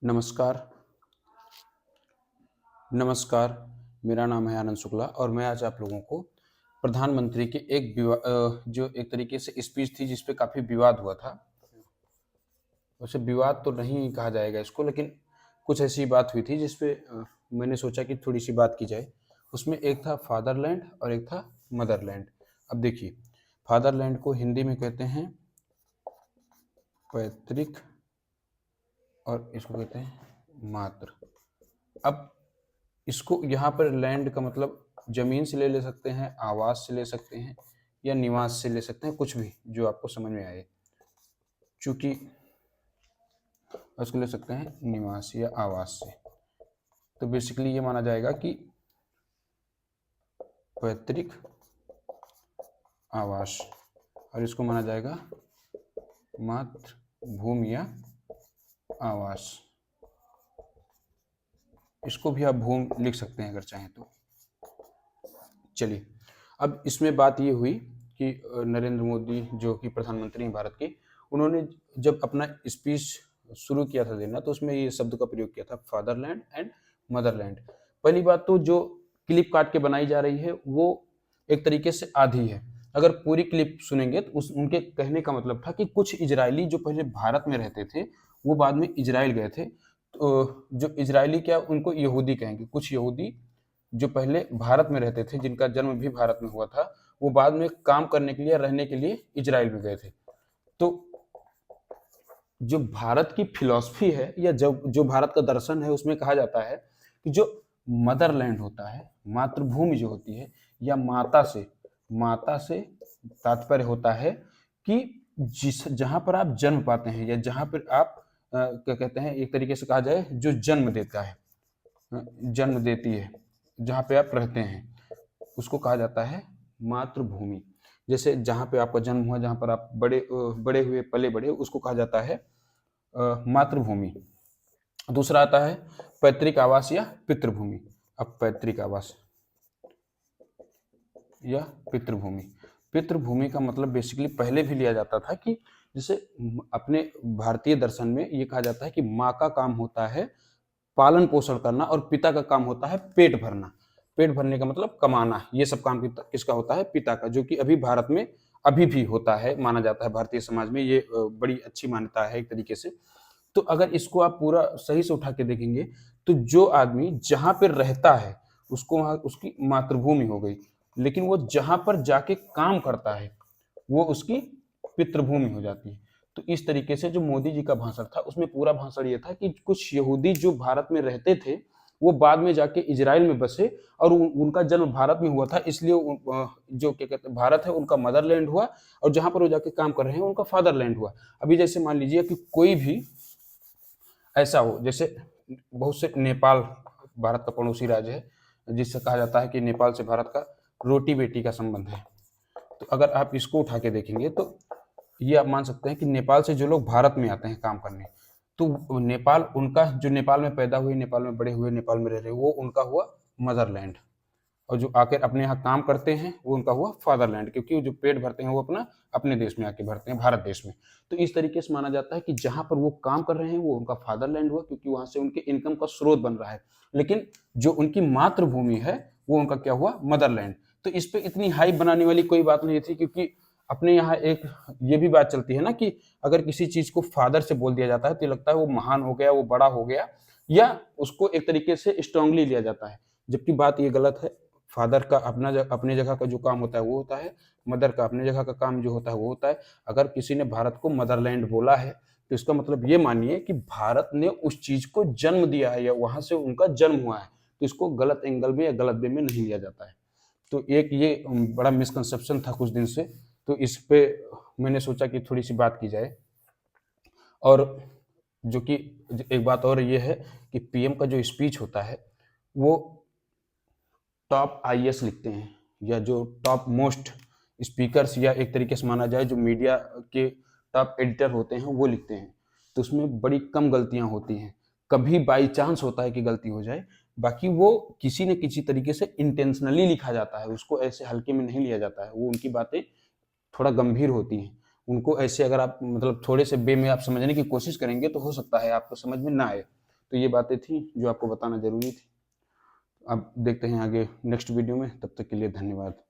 नमस्कार, नमस्कार। मेरा नाम है आनंद शुक्ला और मैं आज आप लोगों को प्रधानमंत्री की जो एक तरीके से स्पीच थी जिस पे काफ़ी विवाद हुआ था। वैसे विवाद तो नहीं कहा जाएगा इसको, लेकिन कुछ ऐसी बात हुई थी जिस पे मैंने सोचा कि थोड़ी सी बात की जाए। उसमें एक था फादरलैंड और एक था मदरलैंड। अब देखिए, फादरलैंड को हिंदी में कहते हैं पैतृक और इसको कहते हैं मातृ। अब इसको यहाँ पर लैंड का मतलब जमीन से ले सकते हैं, आवास से ले सकते हैं या निवास से ले सकते हैं, कुछ भी जो आपको समझ में आए। चूंकि उसको ले सकते हैं निवास या आवास से, तो बेसिकली ये माना जाएगा कि पैतृक आवास, और इसको माना जाएगा मातृभूमि या आवास। इसको भी आप भूमि लिख सकते हैं अगर चाहें तो। चलिए, अब इसमें बात ये हुई कि नरेंद्र मोदी जो कि प्रधानमंत्री हैं भारत के, उन्होंने जब अपना स्पीच शुरू किया था देना, तो उसमें ये शब्द का प्रयोग किया था फादरलैंड एंड मदरलैंड। पहली बात तो जो क्लिप काट के बनाई जा रही है वो एक तरीके से आधी है। अगर पूरी क्लिप सुनेंगे तो उनके कहने का मतलब था कि कुछ इजरायली जो पहले भारत में रहते थे वो बाद में इजराइल गए थे, तो जो इजरायली क्या उनको यहूदी कहेंगे, कुछ यहूदी जो पहले भारत में रहते थे, जिनका जन्म भी भारत में हुआ था, वो बाद में काम करने के लिए, रहने के लिए इजराइल में गए थे। तो जो भारत की फिलॉसफी है या जो भारत का दर्शन है, उसमें कहा जाता है कि जो मदरलैंड होता है, मातृभूमि जो होती है, या माता से तात्पर्य होता है कि जहां पर आप जन्म पाते हैं या जहां पर आप क्या कहते हैं, एक तरीके से कहा जाए जो जन्म देता है, जन्म देती है, जहाँ पे आप रहते हैं, उसको कहा जाता है मातृभूमि। जैसे जहाँ पे आपका जन्म हुआ, जहाँ पर आप बड़े हुए, पले बड़े, उसको कहा जाता है मातृभूमि। दूसरा आता है पैतृक आवास या पितृभूमि। अब पैतृक आवास या पितृभूमि, पितृभूमि का मतलब बेसिकली पहले भी लिया जाता था कि जैसे अपने भारतीय दर्शन में ये कहा जाता है कि माँ का काम होता है पालन पोषण करना और पिता का काम होता है पेट भरना। पेट भरने का मतलब कमाना, ये सब काम किसका होता है? पिता का, जो कि अभी भारत में अभी भी होता है, माना जाता है भारतीय समाज में। ये बड़ी अच्छी मान्यता है एक तरीके से। तो अगर इसको आप पूरा सही से उठा के देखेंगे तो जो आदमी जहां पर रहता है उसको वहां उसकी मातृभूमि हो गई, लेकिन वो जहां पर जाके काम करता है वो उसकी पितृभूमि हो जाती है। तो इस तरीके से जो मोदी जी का भाषण था, उसमें पूरा भाषण ये था कि कुछ यहूदी जो भारत में रहते थे वो बाद में जाके इजराइल में बसे, और उनका जन्म भारत में हुआ था, इसलिए जो क्या कहते हैं भारत है उनका मदरलैंड हुआ, और जहां पर वो जाके काम कर रहे हैं उनका फादरलैंड हुआ। अभी जैसे मान लीजिए कि कोई भी ऐसा हो, जैसे बहुत से नेपाल भारत का पड़ोसी राज्य है, जिससे कहा जाता है कि नेपाल से भारत का रोटी बेटी का संबंध है। तो अगर आप इसको उठा के देखेंगे तो ये आप मान सकते हैं कि नेपाल से जो लोग भारत में आते हैं काम करने, तो नेपाल उनका, जो नेपाल में पैदा हुए, नेपाल में बड़े हुए, नेपाल में रह रहे, वो उनका हुआ मदरलैंड। और जो आकर अपने यहाँ काम करते हैं वो उनका हुआ फादरलैंड, क्योंकि जो पेट भरते हैं वो अपना अपने देश में आके भरते हैं, भारत देश में। तो इस तरीके से माना जाता है कि जहां पर वो काम कर रहे हैं वो उनका फादरलैंड हुआ, क्योंकि वहां से उनके इनकम का स्रोत बन रहा है। लेकिन जो उनकी मातृभूमि है वो उनका क्या हुआ? मदरलैंड। तो इस पे इतनी हाइप बनाने वाली कोई बात नहीं थी, क्योंकि अपने यहाँ एक ये भी बात चलती है ना कि अगर किसी चीज को फादर से बोल दिया जाता है तो लगता है वो महान हो गया, वो बड़ा हो गया, या उसको एक तरीके से स्ट्रांगली लिया जाता है, जबकि बात ये गलत है। फादर का अपने जगह का जो काम होता है वो होता है, मदर का अपने जगह का काम जो होता है वो होता है। अगर किसी ने भारत को मदरलैंड बोला है तो इसका मतलब ये मानिए कि भारत ने उस चीज को जन्म दिया है या वहां से उनका जन्म हुआ है, तो इसको गलत एंगल में या गलत वे में नहीं लिया जाता है। तो एक ये बड़ा मिसकंसेप्शन था कुछ दिन से, तो इस पे मैंने सोचा कि थोड़ी सी बात की जाए। और जो कि एक बात और ये है कि पीएम का जो स्पीच होता है वो टॉप आईएएस लिखते हैं, या जो टॉप मोस्ट स्पीकर्स, या एक तरीके से माना जाए जो मीडिया के टॉप एडिटर होते हैं वो लिखते हैं। तो उसमें बड़ी कम गलतियां होती हैं, कभी बाई चांस होता है कि गलती हो जाए, बाकी वो किसी न किसी तरीके से इंटेंशनली लिखा जाता है, उसको ऐसे हल्के में नहीं लिया जाता है। वो उनकी बातें थोड़ा गंभीर होती हैं, उनको ऐसे अगर आप मतलब थोड़े से वे में आप समझने की कोशिश करेंगे तो हो सकता है आपको समझ में ना आए। तो ये बातें थी जो आपको बताना जरूरी थी। अब देखते हैं आगे नेक्स्ट वीडियो में, तब तक के लिए धन्यवाद।